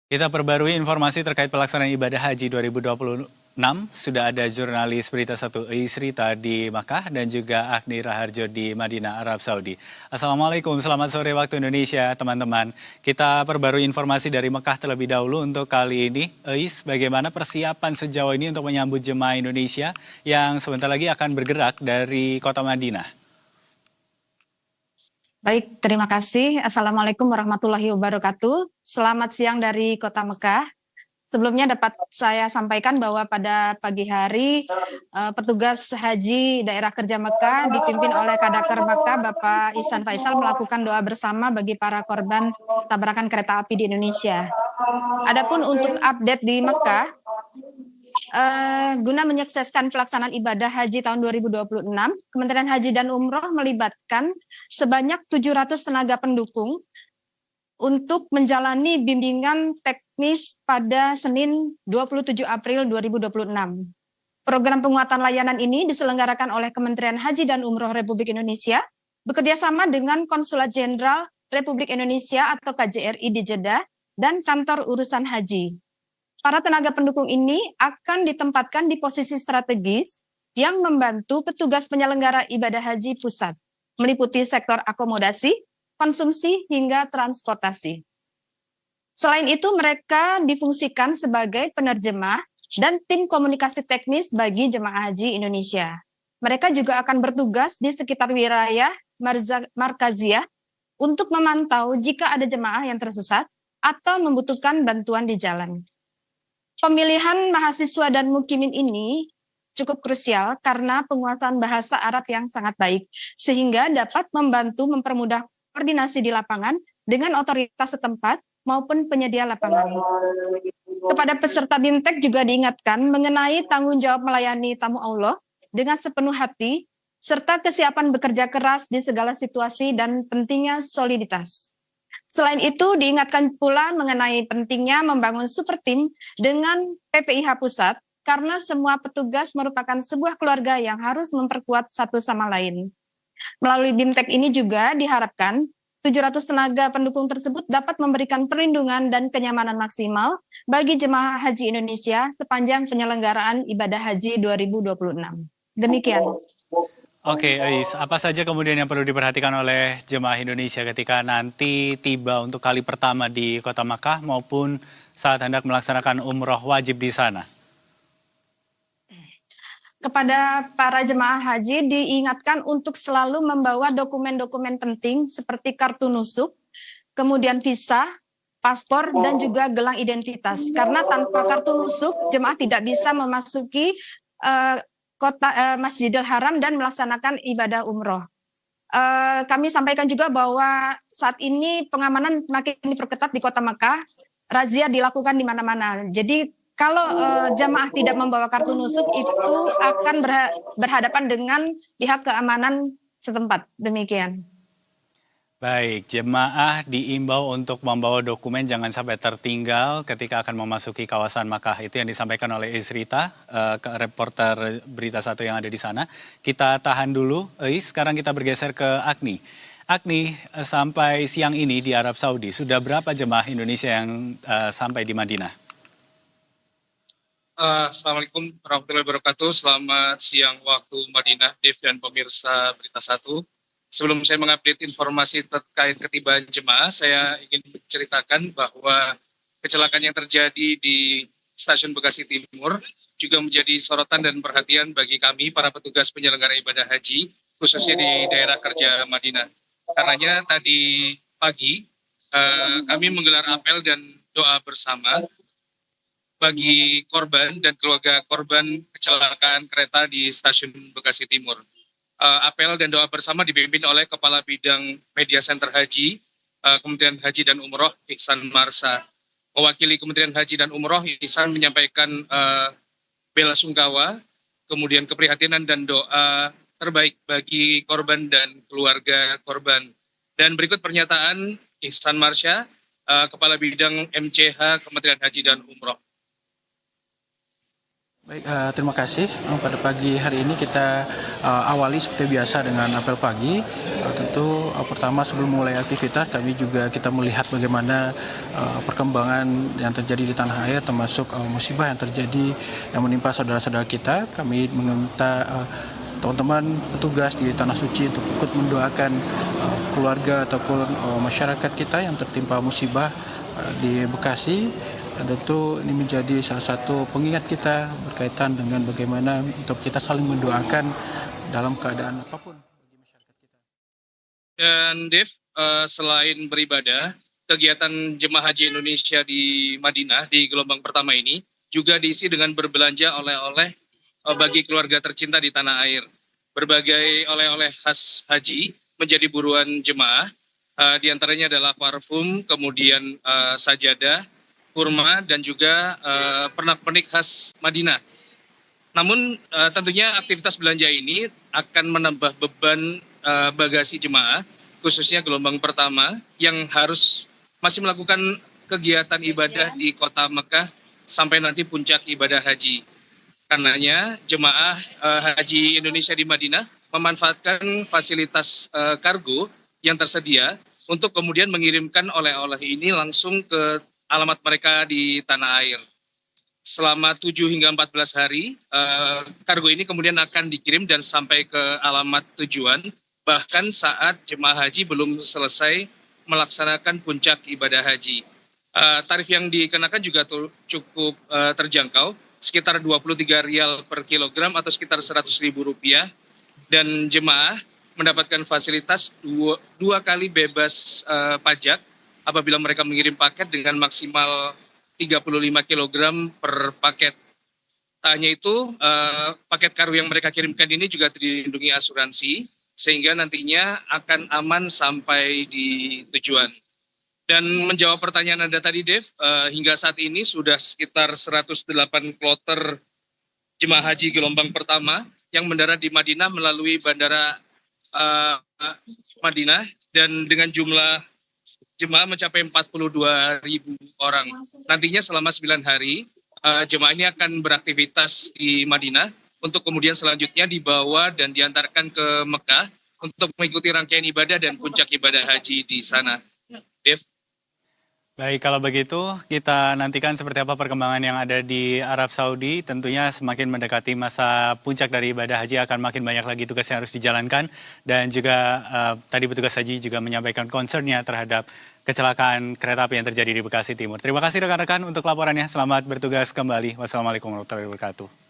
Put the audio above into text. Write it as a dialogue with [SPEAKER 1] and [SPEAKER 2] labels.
[SPEAKER 1] Kita perbarui informasi terkait pelaksanaan ibadah haji 2026. Sudah ada jurnalis Berita Satu Isrita di Makkah dan juga Agni Raharjo di Madinah, Arab Saudi. Assalamualaikum, selamat sore waktu Indonesia teman-teman. Kita perbarui informasi dari Makkah terlebih dahulu untuk kali ini. Bagaimana persiapan sejauh ini untuk menyambut jemaah Indonesia yang sebentar lagi akan bergerak dari kota Madinah?
[SPEAKER 2] Baik, terima kasih. Assalamualaikum warahmatullahi wabarakatuh. Selamat siang dari Kota Mekah. Sebelumnya dapat saya sampaikan bahwa pada pagi hari petugas haji daerah kerja Mekah dipimpin oleh Kadaker Mekah Bapak Ihsan Faisal melakukan doa bersama bagi para korban tabrakan kereta api di Indonesia. Adapun untuk update di Mekah, guna menyukseskan pelaksanaan ibadah haji tahun 2026, Kementerian Haji dan Umroh melibatkan sebanyak 700 tenaga pendukung untuk menjalani bimbingan teknis pada Senin 27 April 2026. Program penguatan layanan ini diselenggarakan oleh Kementerian Haji dan Umroh Republik Indonesia bekerjasama dengan Konsulat Jenderal Republik Indonesia atau KJRI di Jeddah dan Kantor Urusan Haji. Para tenaga pendukung ini akan ditempatkan di posisi strategis yang membantu petugas penyelenggara ibadah haji pusat, meliputi sektor akomodasi, konsumsi, hingga transportasi. Selain itu, mereka difungsikan sebagai penerjemah dan tim komunikasi teknis bagi jemaah haji Indonesia. Mereka juga akan bertugas di sekitar wilayah Markaziyah untuk memantau jika ada jemaah yang tersesat atau membutuhkan bantuan di jalan. Pemilihan mahasiswa dan mukimin ini cukup krusial karena penguasaan bahasa Arab yang sangat baik, sehingga dapat membantu mempermudah koordinasi di lapangan dengan otoritas setempat maupun penyedia lapangan. Kepada peserta BIMTEK juga diingatkan mengenai tanggung jawab melayani tamu Allah dengan sepenuh hati, serta kesiapan bekerja keras di segala situasi dan pentingnya soliditas. Selain itu, diingatkan pula mengenai pentingnya membangun super tim dengan PPIH Pusat, karena semua petugas merupakan sebuah keluarga yang harus memperkuat satu sama lain. Melalui BIMTEK ini juga diharapkan 700 tenaga pendukung tersebut dapat memberikan perlindungan dan kenyamanan maksimal bagi jemaah haji Indonesia sepanjang penyelenggaraan ibadah haji 2026. Demikian.
[SPEAKER 1] Oke, Ais, apa saja kemudian yang perlu diperhatikan oleh jemaah Indonesia ketika nanti tiba untuk kali pertama di Kota Makkah maupun saat hendak melaksanakan umroh wajib di sana?
[SPEAKER 2] Kepada para jemaah haji diingatkan untuk selalu membawa dokumen-dokumen penting seperti kartu nusuk, kemudian visa, paspor, dan juga gelang identitas. Karena tanpa kartu nusuk, jemaah tidak bisa memasuki Masjidil Haram dan melaksanakan ibadah umroh. Kami sampaikan juga bahwa saat ini pengamanan makin diperketat di Kota Makkah, razia dilakukan di mana-mana. Jadi kalau jamaah tidak membawa kartu nusuk itu akan berhadapan dengan pihak keamanan setempat. Demikian.
[SPEAKER 1] Baik, jemaah diimbau untuk membawa dokumen jangan sampai tertinggal ketika akan memasuki kawasan Makkah. Itu yang disampaikan oleh Isrita, reporter Berita Satu yang ada di sana. Kita tahan dulu, sekarang kita bergeser ke Agni. Agni, sampai siang ini di Arab Saudi, sudah berapa jemaah Indonesia yang sampai di Madinah?
[SPEAKER 3] Assalamualaikum warahmatullahi wabarakatuh. Selamat siang waktu Madinah, Dev dan pemirsa Berita Satu. Sebelum saya mengupdate informasi terkait ketibaan jemaah, saya ingin menceritakan bahwa kecelakaan yang terjadi di Stasiun Bekasi Timur juga menjadi sorotan dan perhatian bagi kami, para petugas penyelenggara ibadah haji, khususnya di daerah kerja Madinah. Karenanya tadi pagi kami menggelar apel dan doa bersama bagi korban dan keluarga korban kecelakaan kereta di Stasiun Bekasi Timur. Apel dan doa bersama dipimpin oleh Kepala Bidang Media Center Haji, Kementerian Haji dan Umroh, Ihsan Marsa. Mewakili Kementerian Haji dan Umroh, Ihsan menyampaikan bela sungkawa, kemudian keprihatinan dan doa terbaik bagi korban dan keluarga korban. Dan berikut pernyataan Ihsan Marsha, Kepala Bidang MCH Kementerian Haji dan Umroh.
[SPEAKER 4] Baik, terima kasih. Pada pagi hari ini kita awali seperti biasa dengan apel pagi. Tentu pertama sebelum mulai aktivitas kami juga kita melihat bagaimana perkembangan yang terjadi di tanah air, termasuk musibah yang terjadi yang menimpa saudara-saudara kita. Kami meminta teman-teman petugas di Tanah Suci untuk ikut mendoakan keluarga ataupun masyarakat kita yang tertimpa musibah di Bekasi. Dan tentu ini menjadi salah satu pengingat kita berkaitan dengan bagaimana untuk kita saling mendoakan dalam keadaan apapun bagi masyarakat kita.
[SPEAKER 3] Dan Dev, selain beribadah, kegiatan Jemaah Haji Indonesia di Madinah di gelombang pertama ini juga diisi dengan berbelanja oleh-oleh bagi keluarga tercinta di tanah air. Berbagai oleh-oleh khas haji menjadi buruan jemaah, di antaranya adalah parfum, kemudian sajadah, kurma, dan juga pernak-pernik khas Madinah. Namun tentunya aktivitas belanja ini akan menambah beban bagasi jemaah, khususnya gelombang pertama yang harus masih melakukan kegiatan ibadah di kota Mekah sampai nanti puncak ibadah haji. Karenanya jemaah haji Indonesia di Madinah memanfaatkan fasilitas kargo yang tersedia untuk kemudian mengirimkan oleh-oleh ini langsung ke alamat mereka di tanah air. Selama 7 hingga 14 hari, kargo ini kemudian akan dikirim dan sampai ke alamat tujuan, bahkan saat jemaah haji belum selesai melaksanakan puncak ibadah haji. Tarif yang dikenakan juga cukup terjangkau, sekitar 23 rial per kilogram atau sekitar 100.000 rupiah, dan jemaah mendapatkan fasilitas dua kali bebas pajak apabila mereka mengirim paket dengan maksimal 35 kg per paket. Tak hanya itu, paket kargo yang mereka kirimkan ini juga dilindungi asuransi, sehingga nantinya akan aman sampai di tujuan. Dan menjawab pertanyaan Anda tadi, Dev, hingga saat ini sudah sekitar 108 kloter jemaah haji gelombang pertama yang mendarat di Madinah melalui bandara Madinah, dan dengan jumlah jemaah mencapai 42.000 orang. Nantinya selama 9 hari, jemaah ini akan beraktivitas di Madinah untuk kemudian selanjutnya dibawa dan diantarkan ke Mekah untuk mengikuti rangkaian ibadah dan puncak ibadah haji di sana. Dev.
[SPEAKER 1] Baik, kalau begitu kita nantikan seperti apa perkembangan yang ada di Arab Saudi. Tentunya semakin mendekati masa puncak dari ibadah haji akan makin banyak lagi tugas yang harus dijalankan. Dan juga tadi petugas haji juga menyampaikan concernnya terhadap kecelakaan kereta api yang terjadi di Bekasi Timur. Terima kasih rekan-rekan untuk laporannya. Selamat bertugas kembali. Wassalamualaikum warahmatullahi wabarakatuh.